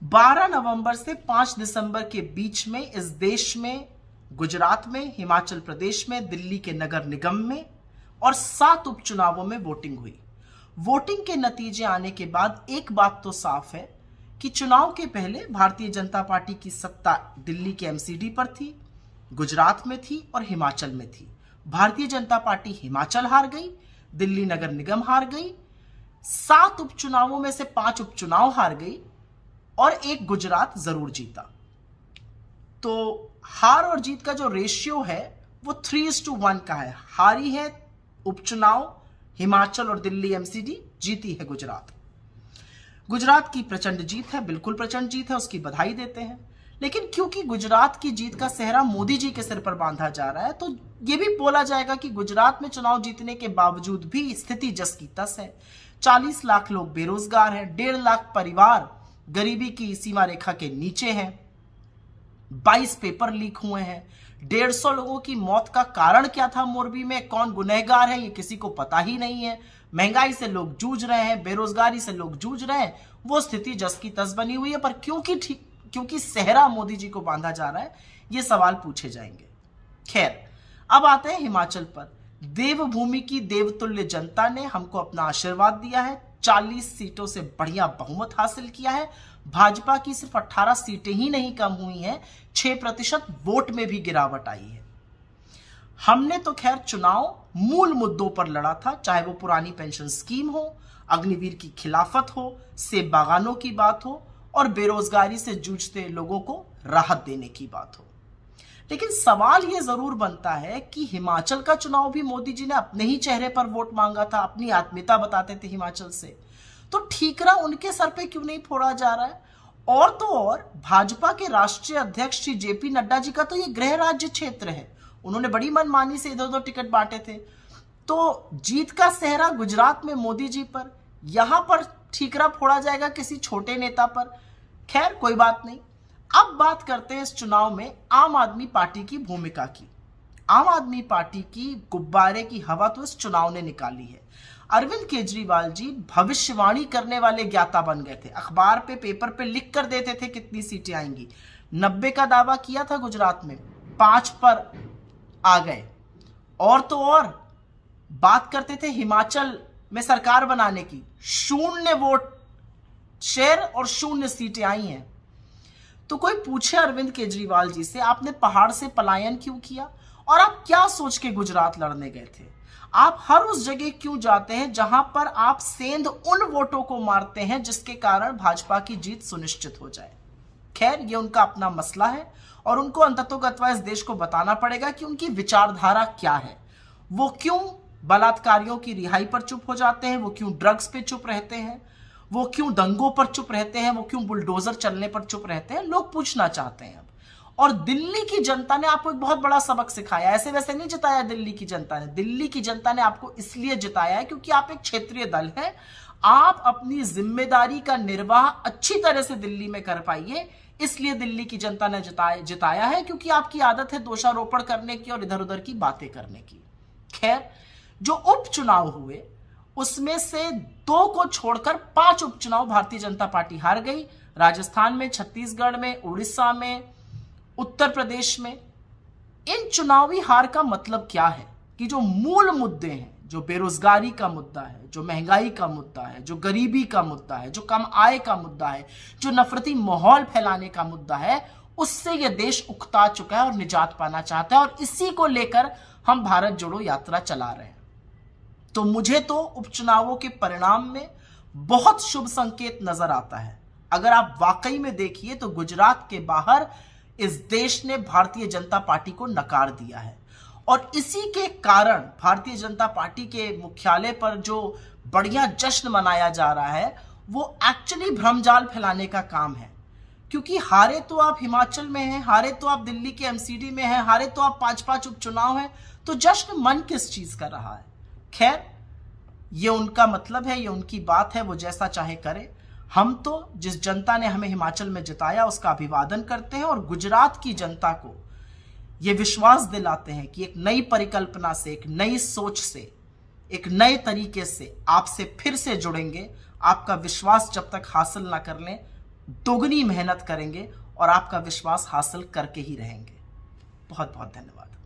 12 नवंबर से 5 दिसंबर के बीच में इस देश में, गुजरात में, हिमाचल प्रदेश में, दिल्ली के नगर निगम में और 7 उपचुनावों में वोटिंग हुई। वोटिंग के नतीजे आने के बाद एक बात तो साफ है कि चुनाव के पहले भारतीय जनता पार्टी की सत्ता दिल्ली के एमसीडी पर थी, गुजरात में थी और हिमाचल में थी। भारतीय जनता पार्टी हिमाचल हार गई, दिल्ली नगर निगम हार गई, 7 उपचुनावों में से 5 उपचुनाव हार गई और एक गुजरात जरूर जीता। तो हार और जीत का जो रेशियो है वो 3:1 का है। हारी है उपचुनाव हिमाचल और दिल्ली एमसीडी, जीती है गुजरात। गुजरात की प्रचंड जीत है, बिल्कुल प्रचंड जीत है, उसकी बधाई देते हैं। लेकिन क्योंकि गुजरात की जीत का सेहरा मोदी जी के सिर पर बांधा जा रहा है, तो यह भी बोला जाएगा कि गुजरात में चुनाव जीतने के बावजूद भी स्थिति जस की तस है। 40 लाख लोग बेरोजगार हैं, 1.5 लाख परिवार गरीबी की सीमा रेखा के नीचे हैं, 22 पेपर लीक हुए हैं, 150 लोगों की मौत का कारण क्या था मोरबी में, कौन गुनहगार है, ये किसी को पता ही नहीं है। महंगाई से लोग जूझ रहे हैं, बेरोजगारी से लोग जूझ रहे हैं, वो स्थिति जस की तस बनी हुई है। पर क्योंकि सेहरा मोदी जी को बांधा जा रहा है, ये सवाल पूछे जाएंगे। खैर, अब आते हैं हिमाचल पर। देवभूमि की देवतुल्य जनता ने हमको अपना आशीर्वाद दिया है, 40 सीटों से बढ़िया बहुमत हासिल किया है। भाजपा की सिर्फ 18 सीटें ही नहीं कम हुई हैं, 6% वोट में भी गिरावट आई है। हमने तो खैर चुनाव मूल मुद्दों पर लड़ा था, चाहे वो पुरानी पेंशन स्कीम हो, अग्निवीर की खिलाफत हो, सेब बागानों की बात हो और बेरोजगारी से जूझते लोगों को राहत देने की बात हो। लेकिन सवाल यह जरूर बनता है कि हिमाचल का चुनाव भी मोदी जी ने अपने ही चेहरे पर वोट मांगा था, अपनी आत्मीयता बताते थे हिमाचल से, तो ठीकरा उनके सर पे क्यों नहीं फोड़ा जा रहा है? और तो और भाजपा के राष्ट्रीय अध्यक्ष श्री जेपी नड्डा जी का तो ये गृह राज्य क्षेत्र है, उन्होंने बड़ी मनमानी से इधर उधर टिकट बांटे थे। तो जीत का सेहरा गुजरात में मोदी जी पर, यहां पर ठीकरा फोड़ा जाएगा किसी छोटे नेता पर। खैर, कोई बात नहीं। अब बात करते हैं इस चुनाव में आम आदमी पार्टी की भूमिका की। आम आदमी पार्टी की गुब्बारे की हवा तो इस चुनाव ने निकाली है। अरविंद केजरीवाल जी भविष्यवाणी करने वाले ज्ञाता बन गए थे, अखबार पे, पेपर पे लिख कर देते थे कितनी सीटें आएंगी। 90 का दावा किया था गुजरात में, 5 पर आ गए। और तो और बात करते थे हिमाचल में सरकार बनाने की, 0 वोट शेयर और 0 सीटें आई हैं। तो कोई पूछे अरविंद केजरीवाल जी से, आपने पहाड़ से पलायन क्यों किया और आप क्या सोच के गुजरात लड़ने गए थे? आप हर उस जगह क्यों जाते हैं जहां पर आप सेंध उन वोटों को मारते हैं जिसके कारण भाजपा की जीत सुनिश्चित हो जाए? खैर, ये उनका अपना मसला है और उनको अंततोगत्वा इस देश को बताना पड़ेगा कि उनकी विचारधारा क्या है। वो क्यों बलात्कारियों की रिहाई पर चुप हो जाते हैं, वो क्यों ड्रग्स पे चुप रहते हैं, वो क्यों दंगों पर चुप रहते हैं, वो क्यों बुलडोजर चलने पर चुप रहते हैं, लोग पूछना चाहते हैं अब। और दिल्ली की जनता ने आपको एक बहुत बड़ा सबक सिखाया। ऐसे वैसे नहीं जिताया दिल्ली की जनता ने। दिल्ली की जनता ने आपको इसलिए जिताया है क्योंकि आप एक क्षेत्रीय दल है, आप अपनी जिम्मेदारी का निर्वाह अच्छी तरह से दिल्ली में कर पाइए, इसलिए दिल्ली की जनता ने जिताया है, क्योंकि आपकी आदत है दोषारोपण करने की और इधर उधर की बातें करने की। खैर, जो उपचुनाव हुए उसमें से 2 को छोड़कर 5 उपचुनाव भारतीय जनता पार्टी हार गई। राजस्थान में, छत्तीसगढ़ में, उड़ीसा में, उत्तर प्रदेश में। इन चुनावी हार का मतलब क्या है कि जो मूल मुद्दे हैं, जो बेरोजगारी का मुद्दा है, जो महंगाई का मुद्दा है, जो गरीबी का मुद्दा है, जो कम आय का मुद्दा है, जो नफरती माहौल फैलाने का मुद्दा है, उससे यह देश उकता चुका है और निजात पाना चाहता है। और इसी को लेकर हम भारत जोड़ो यात्रा चला रहे हैं। तो मुझे तो उपचुनावों के परिणाम में बहुत शुभ संकेत नजर आता है। अगर आप वाकई में देखिए तो गुजरात के बाहर इस देश ने भारतीय जनता पार्टी को नकार दिया है और इसी के कारण भारतीय जनता पार्टी के मुख्यालय पर जो बढ़िया जश्न मनाया जा रहा है वो एक्चुअली भ्रमजाल फैलाने का काम है। क्योंकि हारे तो आप हिमाचल में हैं, हारे तो आप दिल्ली के एमसीडी में हैं, हारे तो आप 5-5 उपचुनाव हैं, तो जश्न मन किस चीज कर रहा है? खैर, ये उनका मतलब है, ये उनकी बात है, वो जैसा चाहे करे। हम तो जिस जनता ने हमें हिमाचल में जिताया उसका अभिवादन करते हैं और गुजरात की जनता को ये विश्वास दिलाते हैं कि एक नई परिकल्पना से, एक नई सोच से, एक नए तरीके से आपसे फिर से जुड़ेंगे। आपका विश्वास जब तक हासिल ना कर लें दोगुनी मेहनत करेंगे और आपका विश्वास हासिल करके ही रहेंगे। बहुत बहुत धन्यवाद।